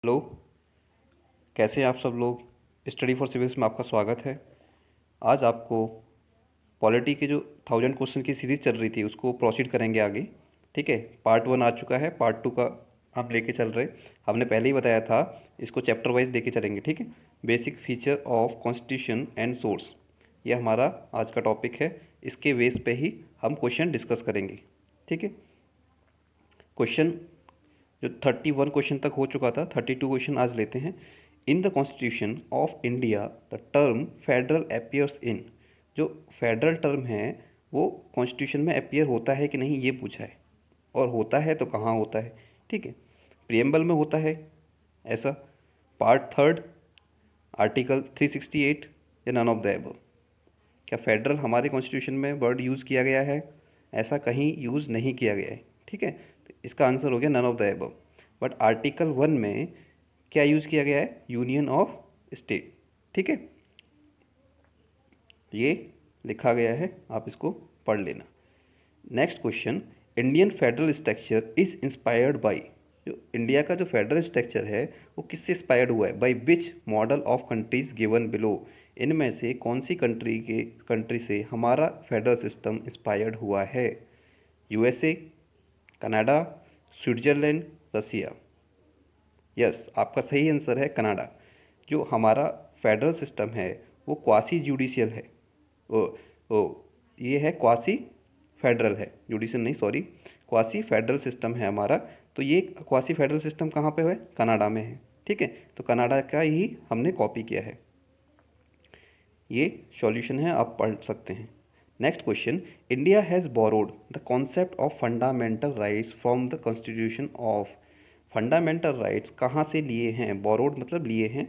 Hello. कैसे हैं आप सब लोग। स्टडी फॉर सिविल्स में आपका स्वागत है। आज आपको पॉलिटी के जो 1000 क्वेश्चन की सीरीज चल रही थी उसको प्रोसीड करेंगे आगे। ठीक है, पार्ट 1 आ चुका है, पार्ट 2 का हम लेके चल रहे। हमने पहले ही बताया था, इसको चैप्टर वाइज लेके चलेंगे। ठीक है, basic feature of constitution and source, ये हमारा आज का टॉपिक है। इसके बेस पे ही हम क्वेश्चन डिस्कस करेंगे। ठीक है, क्वेश्चन जो 31 क्वेश्चन तक हो चुका था, 32 क्वेश्चन आज लेते हैं। इन the constitution of India the term federal appears in, जो फेडरल टर्म है वो कॉन्स्टिट्यूशन में अपियर होता है कि नहीं, ये पूछा है। और होता है तो कहाँ होता है। ठीक है, प्रियम्बल में होता है ऐसा, पार्ट 3 आर्टिकल 368, या नन ऑफ द एबव। क्या फेडरल हमारे कॉन्स्टिट्यूशन में वर्ड यूज़ किया गया है? ऐसा कहीं यूज़ नहीं किया गया है। ठीक है, तो इसका आंसर हो गया none of the above. But article 1 में क्या यूज़ किया गया है? Union of state. ठीक है, ये लिखा गया है, आप इसको पढ़ लेना। Next question, Indian federal structure is inspired by, जो इंडिया का जो फेडरल स्ट्रक्चर है वो किससे इंस्पायर्ड हुआ है? By which model of countries given below, इनमें से कौन सी कंट्री से हमारा फेडरल सिस्टम इंस्पायर्ड हुआ है? यूएसए, कनाडा, स्विट्जरलैंड, रसिया। यस, आपका सही आंसर है कनाडा। जो हमारा फेडरल सिस्टम है वो क्वासी जुडिशियल है। ओ ओ ये है क्वासी फेडरल है, जुडिशियल नहीं, सॉरी, क्वासी फेडरल सिस्टम है हमारा। तो ये क्वासी फेडरल सिस्टम कहाँ पे है? कनाडा में है। ठीक है, तो कनाडा का ही हमने कॉपी किया है। ये सॉल्यूशन है, आप पढ़ सकते हैं। Next question, India has borrowed the concept of fundamental rights from the constitution of. Fundamental rights कहाँ से लिए हैं? बोरोड मतलब लिए हैं।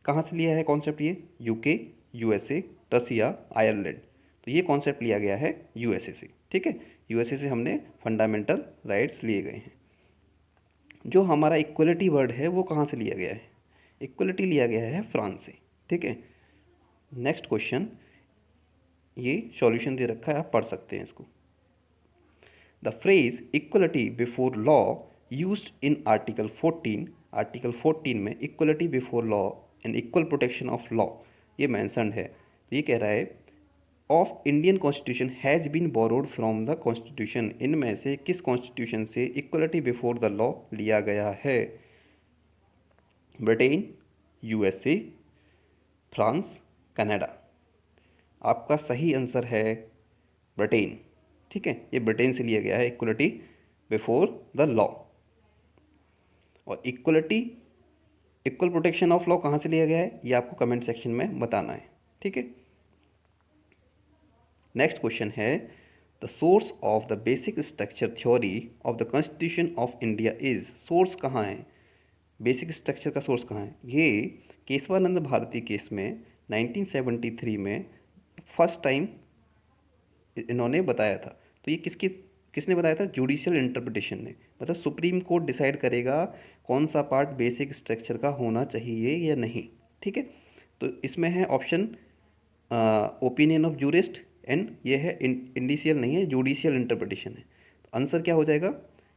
कहाँ से लिया है कॉन्सेप्ट ये? यूके, यूएसए, रसिया, आयरलैंड। तो ये कॉन्सेप्ट लिया गया है यूएसए से। ठीक है, यूएसए से हमने फंडामेंटल राइट्स लिए गए हैं। जो हमारा इक्वलिटी वर्ड है वो कहाँ से लिया गया है? इक्वलिटी लिया गया है फ्रांस से। ठीक है, नेक्स्ट क्वेश्चन, ये सॉल्यूशन दे रखा है, आप पढ़ सकते हैं इसको। The phrase equality before law used in article 14, article 14 में equality before law and equal protection of law ये मैंसनड है। तो ये कह रहा है of Indian constitution has been borrowed from the constitution, इनमें से किस कॉन्स्टिट्यूशन से इक्वलिटी बिफोर द लॉ लिया गया है? Britain, USA, France, Canada. आपका सही आंसर है ब्रिटेन। ठीक है, ये ब्रिटेन से लिया गया है इक्वलिटी बिफोर द लॉ। और equality, equal protection of law कहाँ से लिया गया है ये आपको कमेंट सेक्शन में बताना है। ठीक है, नेक्स्ट क्वेश्चन है, the source of the basic structure theory of the constitution of India is. Source कहाँ है? बेसिक स्ट्रक्चर का सोर्स कहाँ है? ये केशवानंद भारती केस में 1973 में फर्स्ट टाइम इन्होंने बताया था। तो ये किसने बताया था? जुडिशियल इंटरप्रिटेशन ने। मतलब सुप्रीम कोर्ट डिसाइड करेगा कौन सा पार्ट बेसिक स्ट्रक्चर का होना चाहिए या नहीं। ठीक है, तो इसमें है option opinion of jurist, and ये है इंडिशियल नहीं है, जुडिशियल इंटरप्रिटेशन है। तो आंसर क्या हो जाएगा?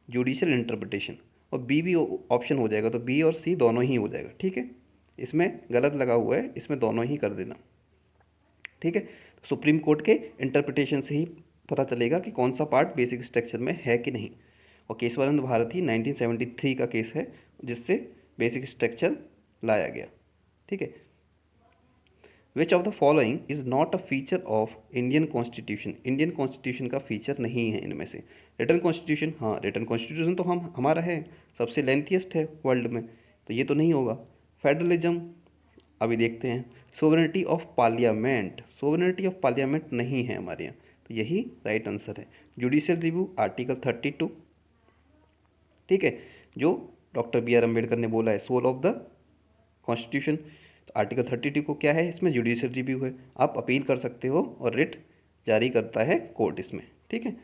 Judicial interpretation. और बी भी ऑप्शन हो जाएगा, तो बी और सी दोनों ही हो जाएगा। ठीक है, इसमें गलत लगा हुआ है, इसमें दोनों ही कर देना। ठीक है, सुप्रीम कोर्ट के इंटरप्रिटेशन से ही पता चलेगा कि कौन सा पार्ट बेसिक स्ट्रक्चर में है कि नहीं। और केशवानंद भारती 1973 का केस है जिससे बेसिक स्ट्रक्चर लाया गया। ठीक है, which of the following is not a feature of Indian constitution, Indian constitution का फीचर नहीं है इनमें से। रिटर्न कॉन्स्टिट्यूशन, हाँ रिटर्न कॉन्स्टिट्यूशन तो हम हमारा है, सबसे लेंथीएस्ट है वर्ल्ड में, तो ये तो नहीं होगा। फेडरलिज्म अभी देखते हैं। Sovereignty of parliament, sovereignty of parliament नहीं है हमारे यहाँ, तो यही राइट आंसर है। Judicial review article 32। ठीक है, जो डॉक्टर बी आर अम्बेडकर ने बोला है सोल ऑफ द कॉन्स्टिट्यूशन, तो आर्टिकल 32 को क्या है, इसमें जुडिशियल रिव्यू है, आप अपील कर सकते हो और रिट जारी करता है कोर्ट इसमें। ठीक है,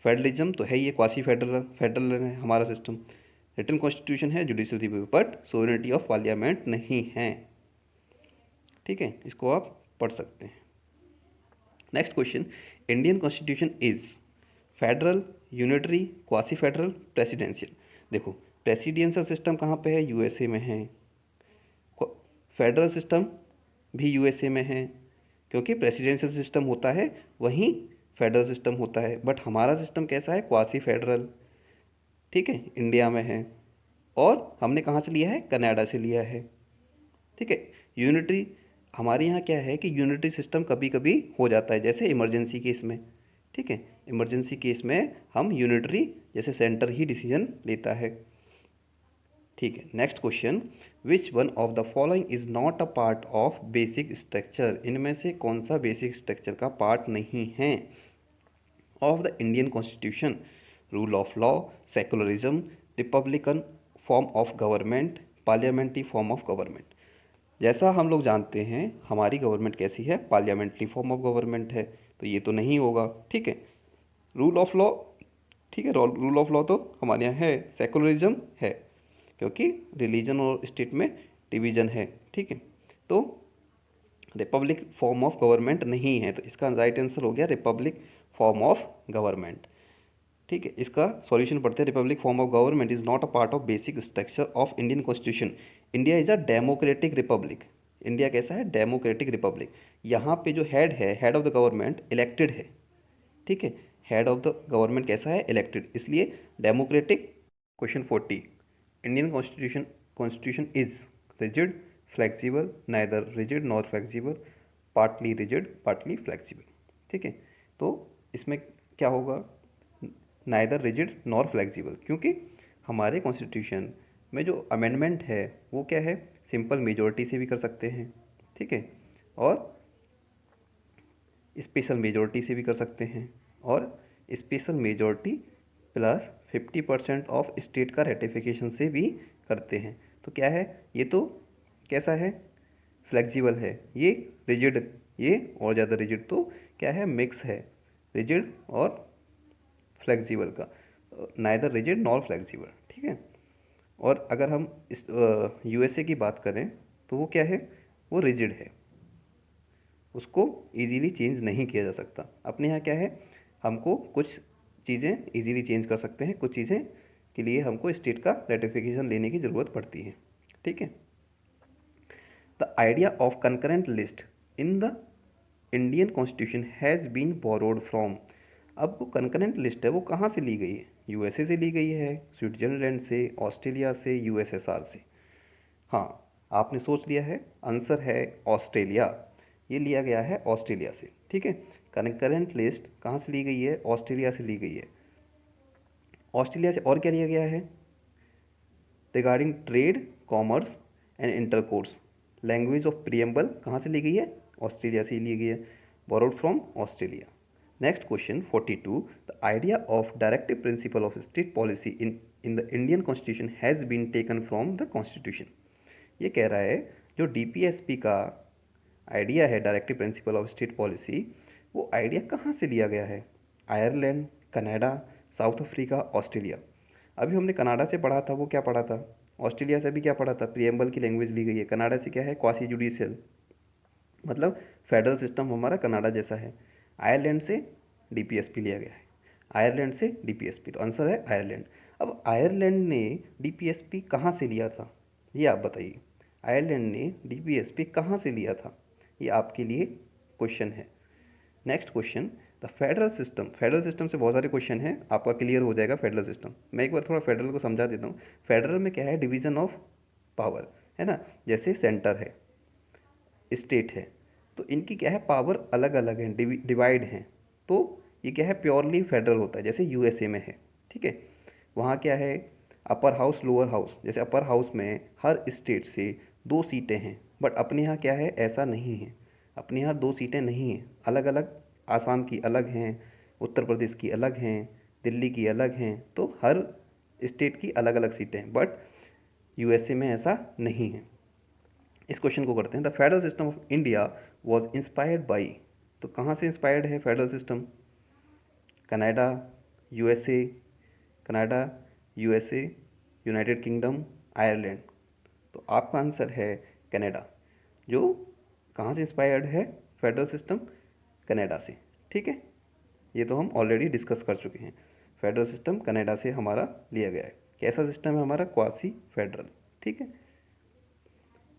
फेडरलिज्म तो है, ये क्वासी फेडरल फेडरल है हमारा सिस्टम। रिटन कॉन्स्टिट्यूशन है, judicial review, but sovereignty of parliament नहीं है। ठीक है, इसको आप पढ़ सकते हैं। Next question, Indian constitution is federal, unitary, quasi federal, presidential. देखो प्रेसिडेंशियल सिस्टम कहाँ पे है? यूएसए में है। फेडरल सिस्टम भी यूएसए में है, क्योंकि प्रेसिडेंशियल सिस्टम होता है वहीं फेडरल सिस्टम होता है। बट हमारा सिस्टम कैसा है? क्वासी फेडरल, ठीक है, इंडिया में है। और हमने कहाँ से लिया है? कनाडा से लिया है, ठीक है। यूनिटरी हमारे यहाँ क्या है कि यूनिटरी सिस्टम कभी कभी हो जाता है, जैसे इमरजेंसी केस में, ठीक है। इमरजेंसी केस में हम यूनिटरी, जैसे सेंटर ही डिसीजन लेता है, ठीक है। Next question, which one of the following is not a part of basic structure? इनमें से कौन सा बेसिक स्ट्रक्चर का पार्ट नहीं है of the Indian constitution? Rule of law, secularism, Republican form of government, parliamentary form of government. जैसा हम लोग जानते हैं हमारी गवर्नमेंट कैसी है? पार्लियामेंट्री फॉर्म ऑफ गवर्नमेंट है, तो ये तो नहीं होगा, ठीक है। रूल ऑफ लॉ, ठीक है, रूल ऑफ लॉ तो हमारे यहाँ है। सेकुलरिज्म है, क्योंकि रिलीजन और स्टेट में डिवीजन है, ठीक है। तो रिपब्लिक फॉर्म ऑफ गवर्नमेंट नहीं है, तो इसका राइट आंसर हो गया रिपब्लिक फॉर्म ऑफ गवर्नमेंट, ठीक है। इसका सॉल्यूशन पढ़ते हैं। Republic form of government is not a part of basic structure of Indian constitution. India is a democratic Republic. India कैसा है? Democratic Republic. यहाँ पे जो हेड है, head of the government elected है, ठीक है। हेड ऑफ द गवर्नमेंट कैसा है? इलेक्टेड, इसलिए democratic. Question 40, Indian constitution is rigid, flexible, neither rigid nor flexible, partly rigid, partly flexible, ठीक है। तो इसमें क्या होगा? नाइदर रिजिड नॉर फ्लेक्सिबल, क्योंकि हमारे कॉन्स्टिट्यूशन में जो अमेंडमेंट है वो क्या है? सिंपल मेजॉरिटी से भी कर सकते हैं, ठीक है, और स्पेशल मेजॉरिटी से भी कर सकते हैं, और special majority plus 50% of state का रेटिफिकेशन से भी करते हैं। तो क्या है? ये तो कैसा है? फ्लेक्सिबल है। ये रिजिड, ये और ज़्यादा रिजिड, तो क्या है? मिक्स है रिजिड और फ्लेक्सिबल का, नाइदर रिजिड नॉर फ्लेक्सिबल, ठीक है। और अगर हम इस यूएसए की बात करें तो वो क्या है? वो रिजिड है, उसको इजीली चेंज नहीं किया जा सकता। अपने यहाँ क्या है? हमको कुछ चीज़ें इजीली चेंज कर सकते हैं, कुछ चीज़ें के लिए हमको स्टेट का रेटिफिकेशन लेने की ज़रूरत पड़ती है, ठीक है। The idea of concurrent list in the Indian constitution has been borrowed from. अब वो कंकरेंट लिस्ट है वो कहाँ से ली गई है? यूएसए से ली गई है, स्विट्जरलैंड से, ऑस्ट्रेलिया से, यूएसएसआर से। हाँ, आपने सोच लिया है, आंसर है ऑस्ट्रेलिया। ये लिया गया है ऑस्ट्रेलिया से, ठीक है। कंकरेंट लिस्ट कहाँ से ली गई है? ऑस्ट्रेलिया से ली गई है। ऑस्ट्रेलिया से और क्या लिया गया है? Regarding trade, commerce and intercourse, language of preamble कहाँ से ली गई है? ऑस्ट्रेलिया से ली गई है, borrowed from Australia. Next question 42, the idea of directive principle of state policy in the Indian constitution has been taken from the constitution. ये कह रहा है जो डीपीएसपी का आइडिया है, directive principle of state policy, वो आइडिया कहाँ से लिया गया है? Ireland, Canada, South Africa, Australia. अभी हमने कनाडा से पढ़ा था, वो क्या पढ़ा था? ऑस्ट्रेलिया से भी क्या पढ़ा था? प्रियम्बल की लैंग्वेज ली गई है। कनाडा से क्या है? क्वासी जुडिशियल, मतलब फेडरल सिस्टम हमारा कनाडा जैसा है। आयरलैंड से डीपीएसपी लिया गया है, आयरलैंड से डीपीएसपी, तो आंसर है आयरलैंड। अब आयरलैंड ने डीपीएसपी कहाँ से लिया था? ये आप बताइए। आयरलैंड ने डीपीएसपी कहाँ से लिया था? ये आपके लिए क्वेश्चन है। Next question, the federal system. Federal system से बहुत सारे क्वेश्चन हैं, आपका क्लियर हो जाएगा फेडरल सिस्टम। मैं एक बार थोड़ा फेडरल को समझा देता हूँ। फेडरल में क्या है? डिवीजन ऑफ पावर है ना, जैसे सेंटर है, स्टेट है, तो इनकी क्या है? पावर अलग अलग है, डिवाइड हैं। तो ये क्या है? प्योरली फेडरल होता है, जैसे यूएसए में है, ठीक है। वहाँ क्या है? Upper house, lower house. जैसे अपर हाउस में हर स्टेट से 2 सीटें हैं, बट अपने यहाँ क्या है? ऐसा नहीं है। अपने यहाँ 2 सीटें नहीं हैं, अलग अलग। आसाम की अलग हैं, उत्तर प्रदेश की अलग हैं, दिल्ली की अलग हैं, तो हर स्टेट की अलग अलग सीटें हैं, बट यूएसए में ऐसा नहीं है। इस क्वेश्चन को करते हैं। The federal system of India was inspired by, तो कहाँ से इंस्पायर्ड है federal system? Canada, USA, Canada, USA, United kingdom, Ireland. तो आपका आंसर है कनाडा। जो कहाँ से इंस्पायर्ड है फेडरल सिस्टम? कनाडा से, ठीक है। ये तो हम ऑलरेडी डिस्कस कर चुके हैं। फेडरल सिस्टम कनाडा से हमारा लिया गया है। कैसा सिस्टम है हमारा? Quasi federal. ठीक है।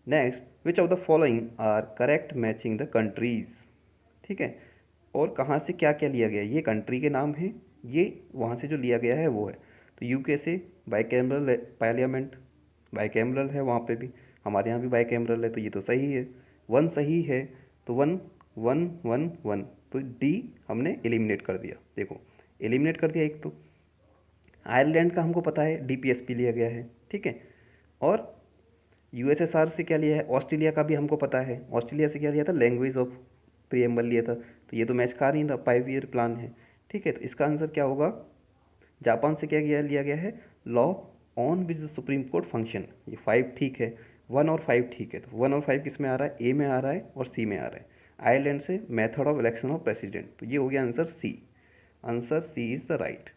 Next, which of the following are correct matching the countries. ठीक है, और कहाँ से क्या क्या लिया गया, ये कंट्री के नाम हैं, ये वहाँ से जो लिया गया है वो है। तो यूके से बाइकैमरल पार्लियामेंट, बाइकैमरल है वहाँ पे भी, हमारे यहाँ भी बाइकैमरल है, तो ये तो सही है, वन सही है, तो वन वन वन वन, तो डी हमने एलिमिनेट कर दिया। देखो एलिमिनेट कर दिया एक तो। आयरलैंड का हमको पता है डीपीएसपी लिया गया है। ठीक है, और यूएसएसआर से क्या लिया है? ऑस्ट्रेलिया का भी हमको पता है। ऑस्ट्रेलिया से क्या लिया था? लैंग्वेज ऑफ प्रिएम्बल लिया था, तो ये तो मैच खा नहीं था, 5 ईयर प्लान है। ठीक है, तो इसका आंसर क्या होगा? जापान से क्या लिया गया है? Law on which the supreme court function. ये 5 ठीक है, 1 और 5 ठीक है, तो 1 और 5 किस में आ रहा है? ए में आ रहा है और सी में आ रहा है। आयरलैंड से method of election of president, तो ये हो गया answer C. Answer C is the right.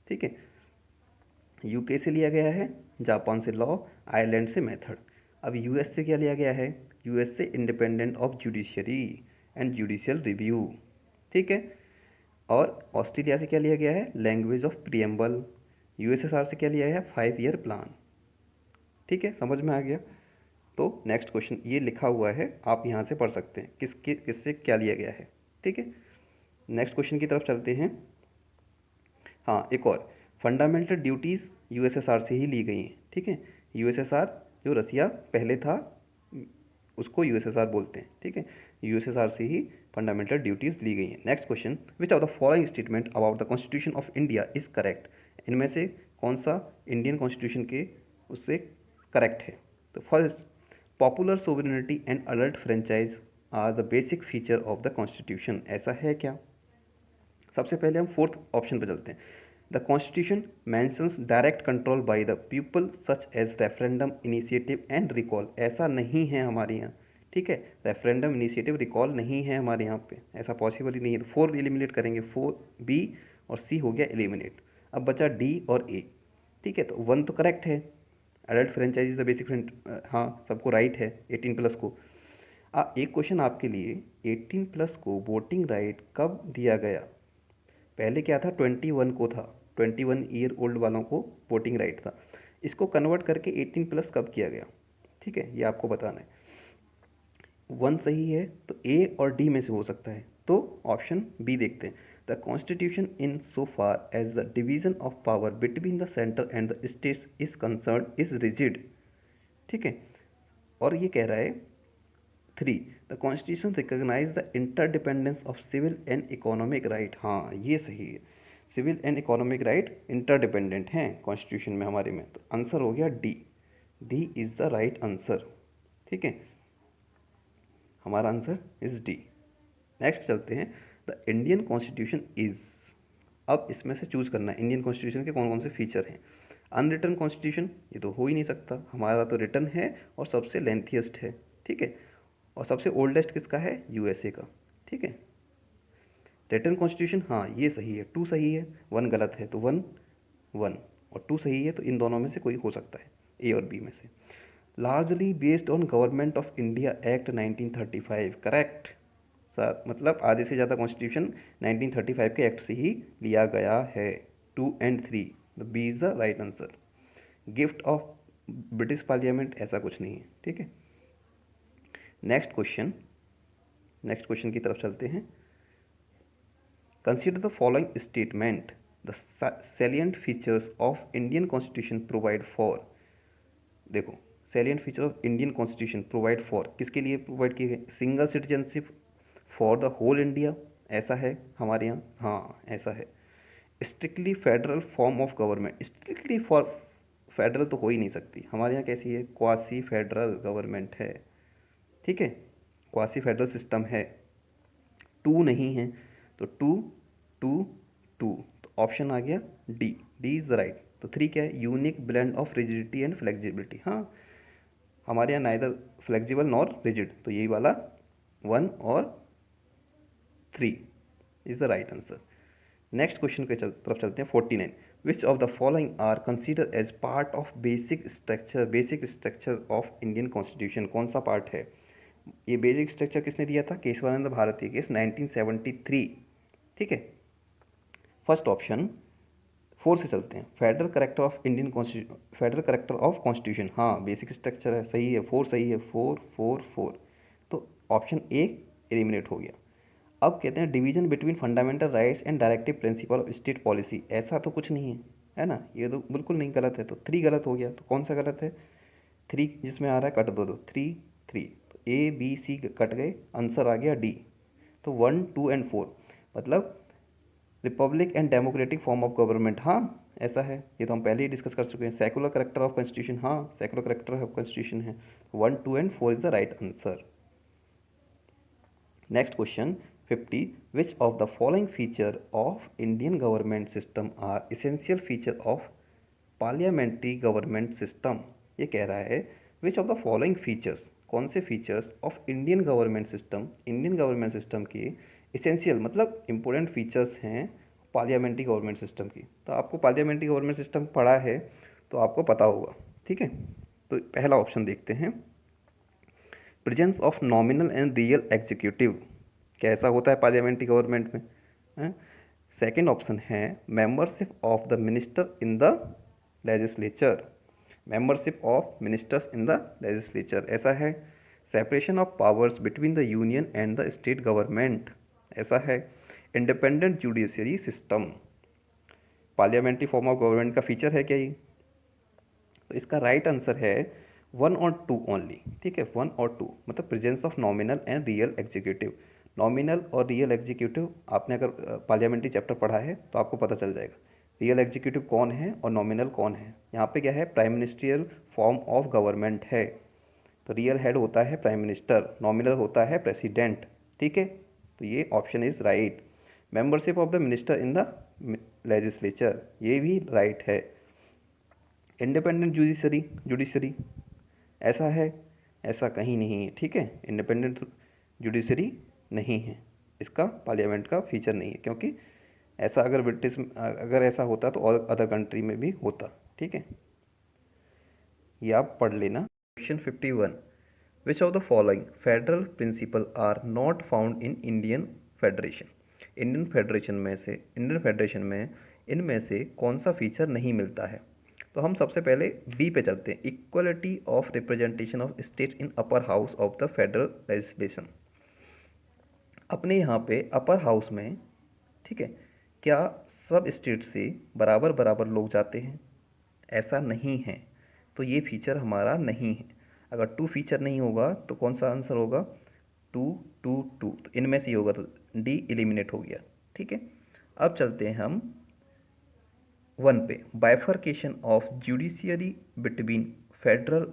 ठीक है, यूके से लिया गया है, जापान से लॉ, आयरलैंड से मेथड। अब यूएस से क्या लिया गया है? यूएस से independent of judiciary and judicial review. ठीक है, और ऑस्ट्रेलिया से क्या लिया गया है? Language of preamble. यूएसएसआर से क्या लिया है? 5 ईयर प्लान। ठीक है, समझ में आ गया। तो नेक्स्ट क्वेश्चन ये लिखा हुआ है, आप यहाँ से पढ़ सकते हैं किससे क्या लिया गया है। ठीक है, नेक्स्ट क्वेश्चन की तरफ चलते हैं। हाँ, एक और, फंडामेंटल ड्यूटीज़ यूएसएसआर से ही ली गई हैं। ठीक है, यूएसएसआर जो रसिया पहले था उसको यूएसएसआर बोलते हैं। ठीक है, यूएसएसआर से ही फंडामेंटल ड्यूटीज़ ली गई हैं। Next question, which of the following statement about the constitution of India is correct. इनमें से कौन सा इंडियन कॉन्स्टिट्यूशन के उससे करेक्ट है? तो first, popular sovereignty and adult franchise are the basic feature of the constitution. ऐसा है क्या? सबसे पहले हम फोर्थ ऑप्शन पर चलते हैं। The constitution mentions direct control by the people such as referendum initiative and recall. ऐसा नहीं है हमारे यहाँ। ठीक है, रेफरेंडम इनिशिएटिव रिकॉल नहीं है हमारे यहाँ पे, ऐसा पॉसिबल ही नहीं है। तो 4 एलिमिनेट करेंगे, 4 बी और सी हो गया एलिमिनेट। अब बचा डी और ए। ठीक है, तो 1 तो करेक्ट है, adult franchise is the basic friend, हाँ सबको राइट है 18+ को। एक क्वेश्चन आपके लिए, 18+ को वोटिंग राइट कब दिया गया? पहले क्या था? 21 को था, 21 ईयर ओल्ड वालों को वोटिंग राइट था। इसको कन्वर्ट करके 18+ कब किया गया? ठीक है, ये आपको बताना है। 1 सही है, तो ए और डी में से हो सकता है, तो ऑप्शन बी देखते हैं। The constitution in so far as the division of power between the centre and the states is concern is rigid. ठीक है, और ये कह रहा है 3, the constitution recognise the interdependence of civil and economic right. हाँ ये सही है, civil and economic right interdependent हैं कॉन्स्टिट्यूशन में हमारे में, तो आंसर हो गया D. D is the right answer. ठीक है, हमारा आंसर इज डी। नेक्स्ट चलते हैं, द इंडियन कॉन्स्टिट्यूशन इज। अब इसमें से चूज करना है इंडियन कॉन्स्टिट्यूशन के कौन कौन से फीचर हैं। अनरिटन कॉन्स्टिट्यूशन, ये तो हो ही नहीं सकता, हमारा तो रिटन है और सबसे लेंथीएस्ट है। ठीक है, और सबसे ओल्डेस्ट किसका है? यूएसए का। ठीक है, रिटन कॉन्स्टिट्यूशन, हाँ ये सही है, 2 सही है, 1 गलत है, तो 1 1 और 2 सही है, तो इन दोनों में से कोई हो सकता है, ए और बी में से। Largely based on government of India act 1935, correct sir, मतलब आधे से ज़्यादा कॉन्स्टिट्यूशन 1935 के एक्ट से ही लिया गया है। 2 and 3, the B is the right answer. Gift of British parliament, ऐसा कुछ नहीं है। ठीक है, नेक्स्ट क्वेश्चन की तरफ चलते हैं। Consider the following statement, the salient features of Indian constitution provide for. देखो, salient feature of Indian constitution provide for, किसके लिए प्रोवाइड किए गए? Single citizenship for the whole India, ऐसा है हमारे यहाँ, हाँ ऐसा है। Strictly federal form of government, strictly for federal तो हो ही नहीं सकती, हमारे यहाँ कैसी है? क्वासी फेडरल गवर्नमेंट है। ठीक है, क्वासी फेडरल सिस्टम है। 2 नहीं है, तो 2 2 2, तो ऑप्शन आ गया D. D is the right. तो 3 क्या है? Unique blend of rigidity and flexibility. हाँ, हमारे यहाँ नाइदर फ्लेक्सिबल नॉर रिजिड, तो यही वाला 1 और 3 is the right answer. Next question के तरफ चलते हैं। 49, which of the following are consider as part of basic structure of Indian constitution. कौन सा पार्ट है? ये बेसिक स्ट्रक्चर किसने दिया था? केशवानंद भारती केस 1973। ठीक है, फर्स्ट ऑप्शन 4 से चलते हैं। Federal character of Indian constitution, federal character of constitution, हाँ बेसिक स्ट्रक्चर है, सही है, 4 सही है, 4 4 4, तो ऑप्शन ए एलिमिनेट हो गया। अब कहते हैं division between fundamental rights and directive principle of state policy, ऐसा तो कुछ नहीं है ना, ये तो बिल्कुल नहीं, गलत है, तो 3 गलत हो गया। तो कौन सा गलत है? 3 जिसमें आ रहा है कट दो, 3 3, तो ए बी सी कट गए, आंसर आ गया डी। तो 1 2 एंड 4 मतलब Republic and democratic form of government, हाँ ऐसा है, ये तो हम पहले ही डिस्कस कर चुके हैं। सेकुलर करेक्टर ऑफ कॉन्स्टिट्यूशन, हाँ सेकुलर करेक्टर ऑफ कॉन्स्टिट्यूशन है। 1 2 and 4 is the right answer. Next question 50, which of the following feature of Indian government system are essential feature of parliamentary government system. ये कह रहा है which of the following features, कौन से features of Indian government system, Indian government system के essential मतलब important features हैं parliamentary government system की। तो आपको पार्लियामेंट्री गवर्नमेंट सिस्टम पढ़ा है तो आपको पता होगा, ठीक है। तो पहला ऑप्शन देखते हैं, presence of nominal and real executive, कैसा होता है पार्लियामेंट्री गवर्नमेंट में। सेकंड ऑप्शन है membership of the minister in the legislature, membership of ministers in the legislature ऐसा है। Separation of powers between the union and the state government ऐसा है। Independent judiciary system, parliamentary form of government का feature है क्या ये? तो इसका राइट आंसर है 1 और 2 ओनली, ठीक है, 1 और 2 मतलब presence of nominal and real executive. Nominal और रियल एग्जीक्यूटिव आपने अगर पार्लियामेंट्री चैप्टर पढ़ा है तो आपको पता चल जाएगा रियल एग्जीक्यूटिव कौन है और नॉमिनल कौन है। यहाँ पे क्या है, prime ministerial form of government है, तो रियल हेड होता है प्राइम मिनिस्टर, नॉमिनल होता है प्रेसिडेंट, ठीक है। तो ये option is right. Membership of the minister in the legislature, ये भी राइट है। इंडिपेंडेंट जुडिशरी ऐसा है, ऐसा कहीं नहीं है, ठीक है, इंडिपेंडेंट जुडिशरी नहीं है, इसका पार्लियामेंट का फीचर नहीं है, क्योंकि ऐसा अगर ब्रिटिश अगर ऐसा होता तो और अदर कंट्री में भी होता, ठीक है, ये आप पढ़ लेना। Question 51, which of the following federal principle are not found in Indian federation, Indian federation में इनमें से कौन सा फीचर नहीं मिलता है। तो हम सबसे पहले बी पे चलते हैं, equality of representation of state in upper house of the federal legislation. अपने यहाँ पे अपर हाउस में, ठीक है, क्या सब स्टेट से बराबर बराबर लोग जाते हैं? ऐसा नहीं है, तो ये फीचर हमारा नहीं है। अगर 2 फीचर नहीं होगा तो कौन सा आंसर होगा? 2 2 2, तो इनमें से ही होगा, तो डी एलिमिनेट हो गया, ठीक है। अब चलते हैं हम 1 पे, bifurcation of judiciary between federal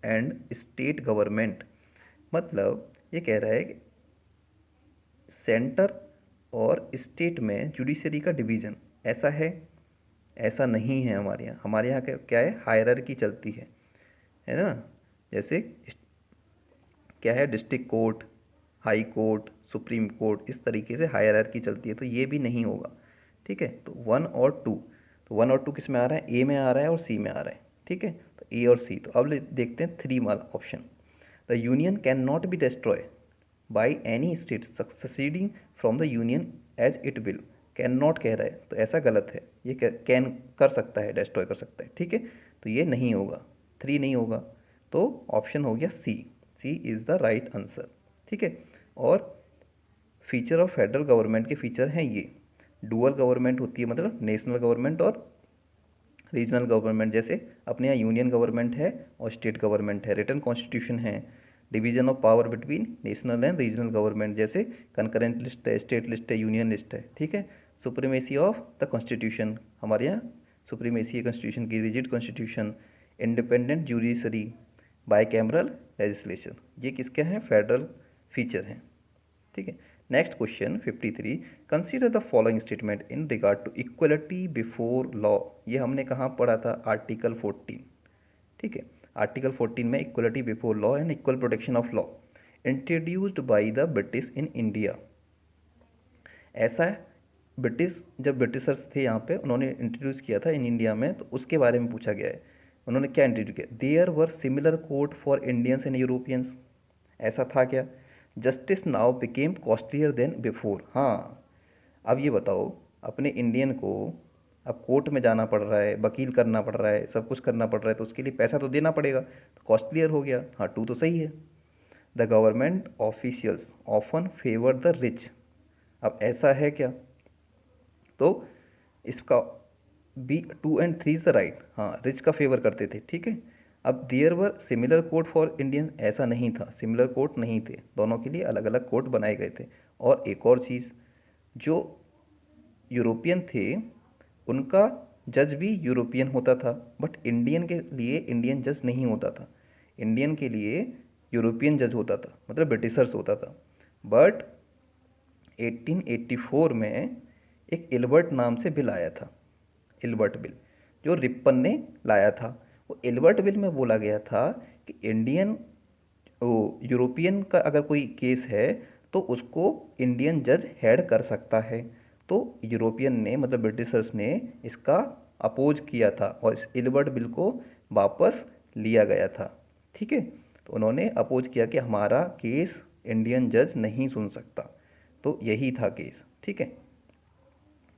and state government, मतलब ये कह रहा है कि सेंटर और स्टेट में जुडिशरी का डिवीज़न, ऐसा है? ऐसा नहीं है हमारे यहाँ क्या है, हायरार्की चलती है ना। जैसे क्या है, district court, high court, supreme court, इस तरीके से हायरार्की चलती है, तो ये भी नहीं होगा, ठीक है। तो 1 और 2, तो 1 और 2 किस में आ रहा है? ए में आ रहा है और सी में आ रहा है, ठीक है, तो ए और सी। तो अब देखते हैं 3 वाला option, the union can not be destroy by any state succeeding from the union as it will, can not कह रहा है तो ऐसा गलत है, ये कैन कर सकता है, डिस्ट्रॉय कर सकता है, ठीक है, तो ये नहीं होगा, 3 नहीं होगा, तो ऑप्शन हो गया सी, सी इज़ द राइट आंसर, ठीक है। और फीचर ऑफ फेडरल गवर्नमेंट के फीचर हैं ये, डुअल गवर्नमेंट होती है, मतलब नेशनल गवर्नमेंट और रीजनल गवर्नमेंट, जैसे अपने यहाँ यूनियन गवर्नमेंट है और स्टेट गवर्नमेंट है, रिटन कॉन्स्टिट्यूशन है, division of power between national and regional government, जैसे कंकरेंट लिस्ट है, स्टेट लिस्ट है, यूनियन लिस्ट है, ठीक है। सुप्रीमेसी ऑफ द कॉन्स्टिट्यूशन, हमारे यहाँ सुप्रीमेसी है कॉन्स्टिट्यूशन की, rigid constitution, independent judiciary, bicameral legislation, ये किसके हैं? फेडरल फीचर हैं, ठीक है। Next question 53, consider the following statement in regard to equality before law, ये हमने कहाँ पढ़ा था? आर्टिकल 14, ठीक है, आर्टिकल 14 में equality before law and equal protection of law introduced by the British in India, ऐसा है, ब्रिटिश जब ब्रिटिशर्स थे यहाँ पे, उन्होंने इंट्रोड्यूस किया था इन इंडिया में, तो उसके बारे में पूछा गया है, उन्होंने क्या इंट्रोड्यूस किया? There were similar code for Indians and Europeans, ऐसा था क्या? Justice now became costlier than before, हाँ। अब ये बताओ, अपने इंडियन को अब कोर्ट में जाना पड़ रहा है, वकील करना पड़ रहा है, सब कुछ करना पड़ रहा है, तो उसके लिए पैसा तो देना पड़ेगा, तो कॉस्टलियर हो गया। हाँ, टू तो सही है। The government officials often favour the rich. अब ऐसा है क्या, तो इसका बी 2 और 3 इज द राइट। हाँ, रिच का फेवर करते थे, ठीक है। अब there were similar code for Indian, ऐसा नहीं था, सिमिलर कोड नहीं थे, दोनों के लिए अलग अलग कोड बनाए गए थे। और एक और चीज़, जो यूरोपियन थे उनका जज भी यूरोपियन होता था, बट इंडियन के लिए इंडियन जज नहीं होता था। इंडियन के लिए यूरोपियन जज होता था, मतलब ब्रिटिशर्स होता था। बट 1884 में एक इल्बर्ट नाम से बिल आया था, इल्बर्ट बिल, जो रिपन ने लाया था। वो इल्बर्ट बिल में बोला गया था कि इंडियन, वो यूरोपियन का अगर कोई केस है तो उसको इंडियन जज हेड कर सकता है। तो यूरोपियन ने, मतलब ब्रिटिशर्स ने इसका अपोज किया था और इस इल्बर्ट बिल को वापस लिया गया था, ठीक है। तो उन्होंने अपोज किया कि हमारा केस इंडियन जज नहीं सुन सकता, तो यही था केस, ठीक है।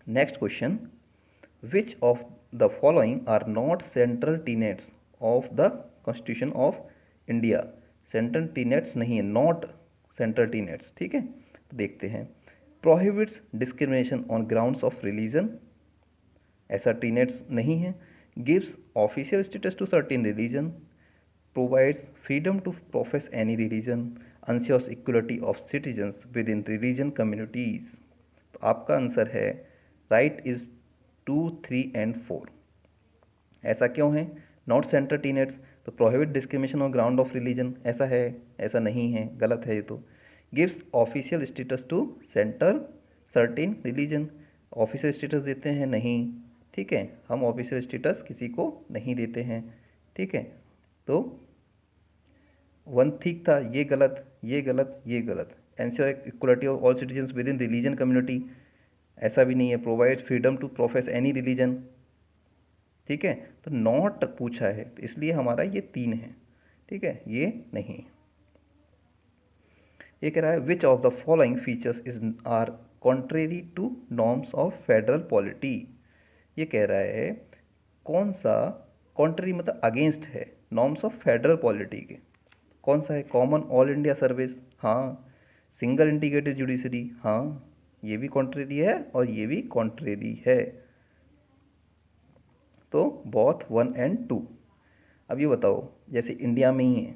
Next question, which of the following are not central tenets of the constitution of India. Central tenets नहीं है, नॉट सेंट्रल टीनेट्स, ठीक है। तो देखते हैं, prohibits discrimination on grounds of religion, ऐसा टीनेट्स नहीं है। Gives official status to certain religion, provides freedom to profess any religion, ensures equality of citizens within religion communities। तो आपका आंसर है राइट इज 2, 3 और 4। ऐसा क्यों है, not center tenets, to prohibit discrimination on ground of religion, ऐसा है, ऐसा नहीं है, गलत है ये तो। Gives official status to center certain religion, official status देते हैं नहीं, ठीक है, हम ऑफिशियल स्टेटस किसी को नहीं देते हैं, ठीक है। तो 1 ठीक था, ये गलत, ये गलत, ये गलत। Ensure equality of all citizens within religion community, ऐसा भी नहीं है। Provides freedom to profess any religion, ठीक है। तो नॉट पूछा है, तो इसलिए हमारा ये 3 है, ठीक है, ये नहीं। ये कह रहा है which of the following features is are contrary to norms of federal polity. ये कह रहा है कौन सा कॉन्ट्रेरी, मतलब अगेंस्ट है नॉर्म्स ऑफ फेडरल पॉलिटी के। कौन सा है, कॉमन ऑल इंडिया सर्विस, हाँ। सिंगल इंटीग्रेटेड जुडिशरी, हाँ, ये भी कॉन्ट्रेरी है और ये भी कॉन्ट्रेरी है। तो बोथ 1 और 2। अब ये बताओ, जैसे इंडिया में ही है,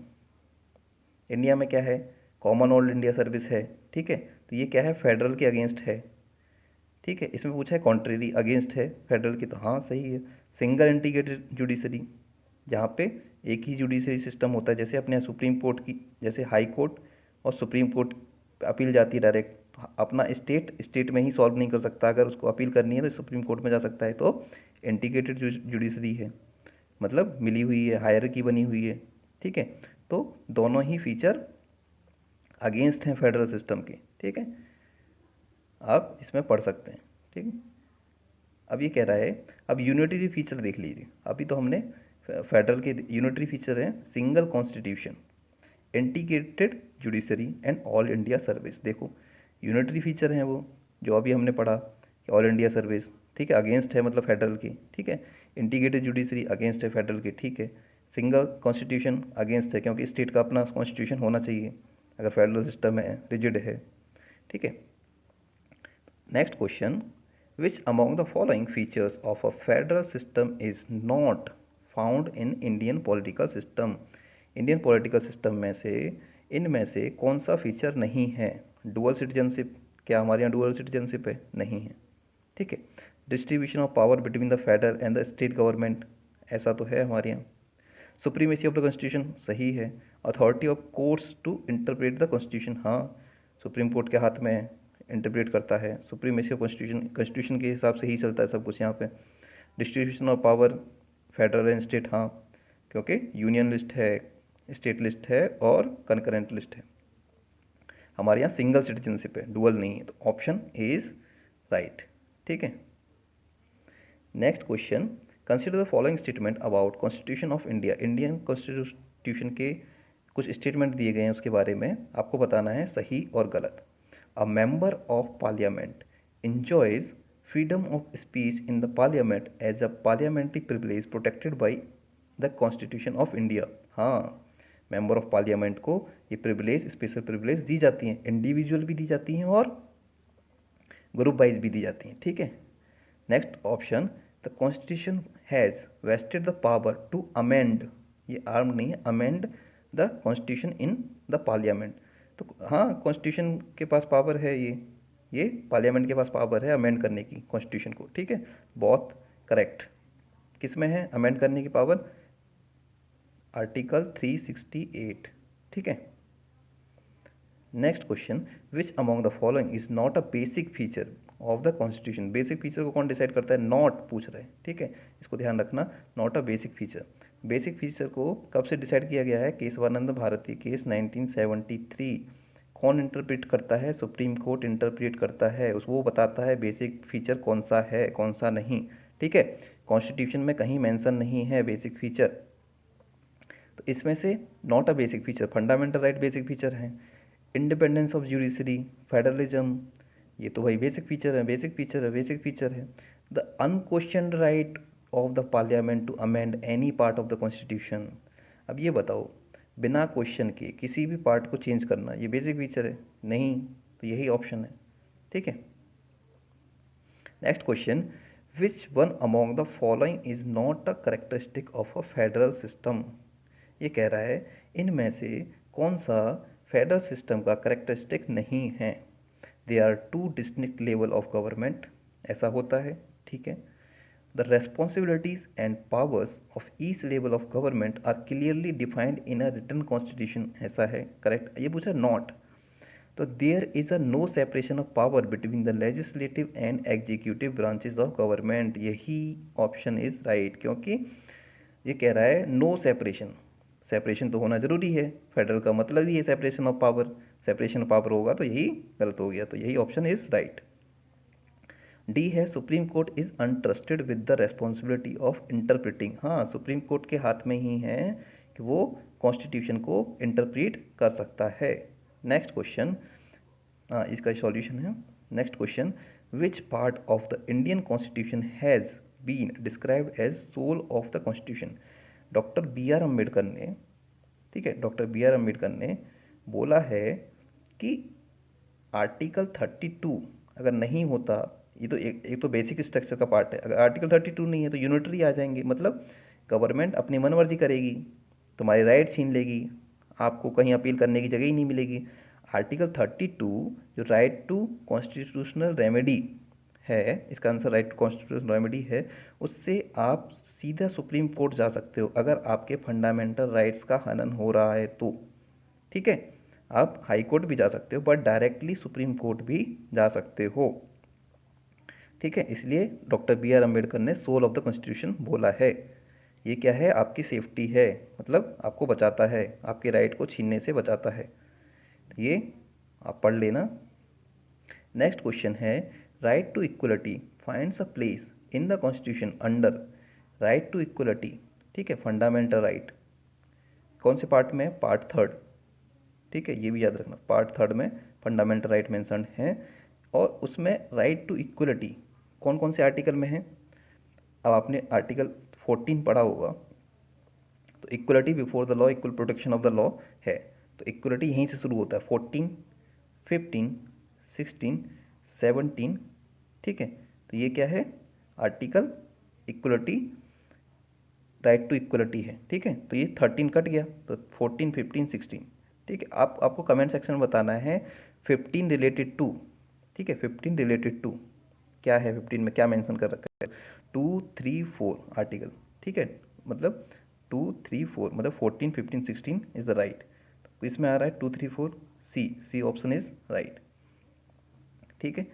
इंडिया में क्या है, कॉमन ऑल इंडिया सर्विस है, ठीक है। तो ये क्या है, फेडरल के अगेंस्ट है, ठीक है। इसमें पूछा है कॉन्ट्रेरी, अगेंस्ट है फेडरल की, तो हाँ सही है। सिंगल इंटीग्रेटेड जुडिशरी, जहाँ पे एक ही जुडिशरी सिस्टम होता है, जैसे अपने यहाँ सुप्रीम कोर्ट की, जैसे हाई कोर्ट और सुप्रीम कोर्ट अपील जाती है डायरेक्ट, अपना स्टेट में ही सॉल्व नहीं कर सकता, अगर उसको अपील करनी है तो सुप्रीम कोर्ट में जा सकता है, तो इंटीग्रेटेड जुडिशरी है, मतलब मिली हुई है, हायरार्की बनी हुई है, ठीक है। तो दोनों ही फीचर अगेंस्ट हैं फेडरल सिस्टम के, ठीक है, आप इसमें पढ़ सकते हैं, ठीक है। अब ये कह रहा है, अब यूनिटरी फीचर देख लीजिए, अभी तो हमने फेडरल के यूनिटरी फीचर हैं, single constitution, integrated judiciary and all India service. देखो यूनिटरी फीचर हैं वो, जो अभी हमने पढ़ा कि ऑल इंडिया सर्विस, ठीक है, अगेंस्ट है मतलब फेडरल की, ठीक है। इंटीग्रेटेड जुडिशरी अगेंस्ट है फेडरल की, ठीक है। सिंगल कॉन्स्टिट्यूशन अगेंस्ट है, क्योंकि स्टेट का अपना कॉन्स्टिट्यूशन होना चाहिए अगर फेडरल सिस्टम है, रिजिड है, ठीक है। Next question, which among the following features of a federal system is not found in Indian political system। Indian political system में से इनमें से कौन सा फीचर नहीं है। डुअल सिटीजनशिप, क्या हमारे यहाँ डुअल सिटीजनशिप है, नहीं है, ठीक है। Distribution of power between the federal and the state government, ऐसा तो है हमारे यहाँ। सुप्रीमेसी ऑफ द कॉन्स्टिट्यूशन, सही है। Authority of courts to interpret the constitution, हाँ, सुप्रीम कोर्ट के हाथ में इंटरप्रेट करता है। सुप्रीमेसी ऑफ कॉन्स्टिट्यूशन के हिसाब से ही चलता है सब कुछ यहाँ पे। Distribution of power federal and state, हाँ, क्योंकि यूनियन लिस्ट है, स्टेट लिस्ट है और कंकरेंट लिस्ट है। हमारे यहाँ सिंगल सिटीजनशिप है, डुअल नहीं है, तो ऑप्शन ए इज राइट, ठीक है। Next question, consider the following statement about constitution of India. Indian constitution के कुछ स्टेटमेंट दिए गए हैं, उसके बारे में आपको बताना है सही और गलत। A member of parliament enjoys freedom of speech in the parliament as a parliamentary privilege protected by the constitution of India। हाँ, मेंबर ऑफ पार्लियामेंट को ये प्रिविलेज, स्पेशल प्रिविलेज दी जाती हैं, इंडिविजुअल भी दी जाती हैं और ग्रुप वाइज भी दी जाती हैं, ठीक है। Next option, the constitution has vested the power to amend, ये आर्म नहीं है, amend the constitution in the parliament. तो हाँ, कॉन्स्टिट्यूशन के पास पावर है, ये पार्लियामेंट के पास पावर है अमेंड करने की कॉन्स्टिट्यूशन को, ठीक है। बहुत करेक्ट। किस में है अमेंड करने की पावर? आर्टिकल 368, ठीक है। Next question, which among the following is not a basic feature of the constitution. Basic feature को कौन डिसाइड करता है? नॉट पूछ रहे हैं, ठीक है, इसको ध्यान रखना, not a basic feature. Basic feature को कब से डिसाइड किया गया है? केशवानंद भारती केस 1973। कौन इंटरप्रेट करता है? सुप्रीम कोर्ट इंटरप्रेट करता है, उस वो बताता है बेसिक फीचर कौन सा है कौन सा नहीं, ठीक है। कॉन्स्टिट्यूशन में कहीं मेंशन नहीं है बेसिक फीचर, तो इसमें से not a basic feature, fundamental right basic feature है। इंडिपेंडेंस ऑफ जुडिशरी, फेडरलिज्म, ये तो भाई बेसिक फीचर है, बेसिक फीचर है, बेसिक फीचर है। The unquestioned right of the parliament to amend any part of the constitution. अब ये बताओ, बिना क्वेश्चन के किसी भी पार्ट को चेंज करना, ये बेसिक फीचर है? नहीं, तो यही ऑप्शन है, ठीक है। Next question, which one among the following is not a characteristic of a federal system. ये कह रहा है इनमें से कौन सा फेडरल सिस्टम का करेक्टरिस्टिक नहीं है। They are two distinct level of government, ऐसा होता है, ठीक है। The responsibilities and powers of each level of government are clearly defined in a written constitution, ऐसा है, करेक्ट। ये पूछा नॉट, तो there is a no separation of power between the legislative and executive branches of government, यही option is right, क्योंकि ये कह रहा है नो सेपरेशन। सेपरेशन तो होना जरूरी है, फेडरल का मतलब ही है separation of power, separation of power होगा तो यही गलत हो गया, तो यही ऑप्शन इज राइट। डी है, supreme court is untrusted with the responsibility of interpreting. हाँ, सुप्रीम कोर्ट के हाथ में ही है कि वो कॉन्स्टिट्यूशन को इंटरप्रेट कर सकता है। नेक्स्ट क्वेश्चन, इसका सॉल्यूशन है। Next question, which part of the Indian constitution has been described as soul of the constitution. Doctor B R Ambedkar ने, ठीक है, डॉक्टर बी आर अम्बेडकर ने बोला है कि आर्टिकल 32 अगर नहीं होता, ये तो एक तो बेसिक स्ट्रक्चर का पार्ट है, अगर आर्टिकल 32 नहीं है तो यूनिटरी आ जाएंगे, मतलब गवर्नमेंट अपनी मनमर्जी करेगी, तुम्हारी राइट छीन लेगी, आपको कहीं अपील करने की जगह ही नहीं मिलेगी। आर्टिकल 32 जो राइट टू कॉन्स्टिट्यूशनल रेमेडी है, इसका answer right to constitutional remedy है, उससे आप सीधा सुप्रीम कोर्ट जा सकते हो अगर आपके फंडामेंटल राइट्स का हनन हो रहा है तो, ठीक है। आप हाई कोर्ट भी जा सकते हो, बट डायरेक्टली सुप्रीम कोर्ट भी जा सकते हो, ठीक है। इसलिए डॉक्टर बी आर अम्बेडकर ने सोल ऑफ द कॉन्स्टिट्यूशन बोला है। ये क्या है? आपकी सेफ्टी है, मतलब आपको बचाता है, आपके राइट को छीनने से बचाता है, तो ये आप पढ़ लेना। नेक्स्ट क्वेश्चन है, right to equality finds a place in the constitution under. Right to equality, ठीक है, फंडामेंटल राइट कौन से पार्ट में? पार्ट थर्ड, ठीक है, ये भी याद रखना, पार्ट थर्ड में फंडामेंटल राइट मेंशन है, और उसमें राइट टू इक्वलिटी कौन कौन से आर्टिकल में है? अब आपने आर्टिकल 14 पढ़ा होगा, तो equality before the law, equal protection of the law है, तो इक्वलिटी यहीं से शुरू होता है, 14, 15, 16, 17, ठीक है। तो ये क्या है? Article equality, right to equality है, ठीक है। तो ये 13 कट गया, तो 14, 15, 16, ठीक है। आपको कमेंट सेक्शन में बताना है 15 रिलेटेड टू, ठीक है, 15 रिलेटेड टू क्या है, 15 में क्या मेंशन कर रखा है? 2, 3, 4 आर्टिकल, ठीक है, मतलब 2, 3, 4 मतलब 14, 15, 16 इज द राइट। तो इसमें आ रहा है 2, 3, 4, सी ऑप्शन इज राइट, ठीक है।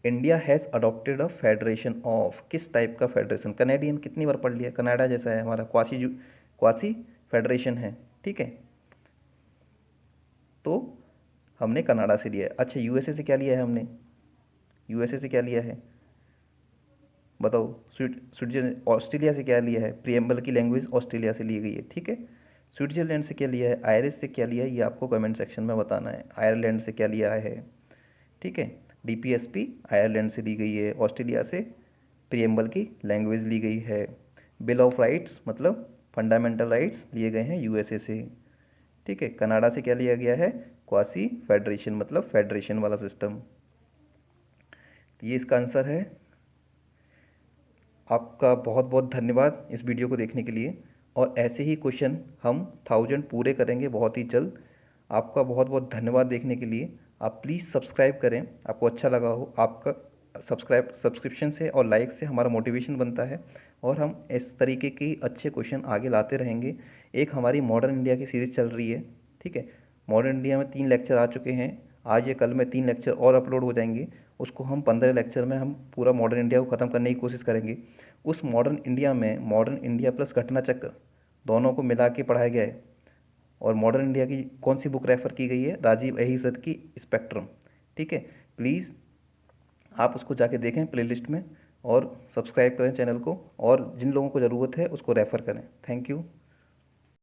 India has adopted a federation of, किस टाइप का फेडरेशन? कनेडियन, कितनी बार पढ़ लिया, कनाडा जैसा है हमारा, क्वासी फेडरेशन है, ठीक है। तो हमने कनाडा से लिया है। अच्छा, यूएसए से क्या लिया है हमने? यूएसए से क्या लिया है बताओ? स्विट्जरलैंड। ऑस्ट्रेलिया से क्या लिया है? प्रियम्बल की लैंग्वेज ऑस्ट्रेलिया से ली गई है, ठीक है। स्विट्जरलैंड से क्या लिया है? आयरिश से क्या लिया है? ये आपको कमेंट सेक्शन में बताना है। आयरलैंड से क्या लिया है, ठीक है। डीपीएसपी आयरलैंड से ली गई है, ऑस्ट्रेलिया से प्रियम्बल की लैंग्वेज ली गई है। बिल ऑफ राइट्स मतलब फंडामेंटल राइट्स लिए गए हैं यूएसए से। ठीक है, कनाडा से क्या लिया गया है, क्वासी फेडरेशन मतलब फेडरेशन वाला सिस्टम। ये इसका आंसर है। आपका बहुत बहुत धन्यवाद इस वीडियो को देखने के लिए, और ऐसे ही क्वेश्चन हम 1000 पूरे करेंगे बहुत ही जल्द। आपका बहुत बहुत धन्यवाद देखने के लिए। आप प्लीज़ सब्सक्राइब करें, आपको अच्छा लगा हो। आपका सब्सक्रिप्शन से और लाइक से हमारा मोटिवेशन बनता है, और हम इस तरीके के अच्छे क्वेश्चन आगे लाते रहेंगे। एक हमारी मॉडर्न इंडिया की सीरीज़ चल रही है, ठीक है। मॉडर्न इंडिया में 3 लेक्चर आ चुके हैं, आज या कल में 3 लेक्चर और अपलोड हो जाएंगे। उसको हम 15 लेक्चर में हम पूरा मॉडर्न इंडिया को ख़त्म करने की कोशिश करेंगे। उस मॉडर्न इंडिया में मॉडर्न इंडिया प्लस घटना चक्र दोनों को मिला के पढ़ाया गया है। और मॉडर्न इंडिया की कौन सी बुक रेफ़र की गई है, राजीव अहिसद की स्पेक्ट्रम। ठीक है, प्लीज़ आप उसको जाके देखें प्लेलिस्ट में, और सब्सक्राइब करें चैनल को, और जिन लोगों को ज़रूरत है उसको रेफ़र करें। Thank you.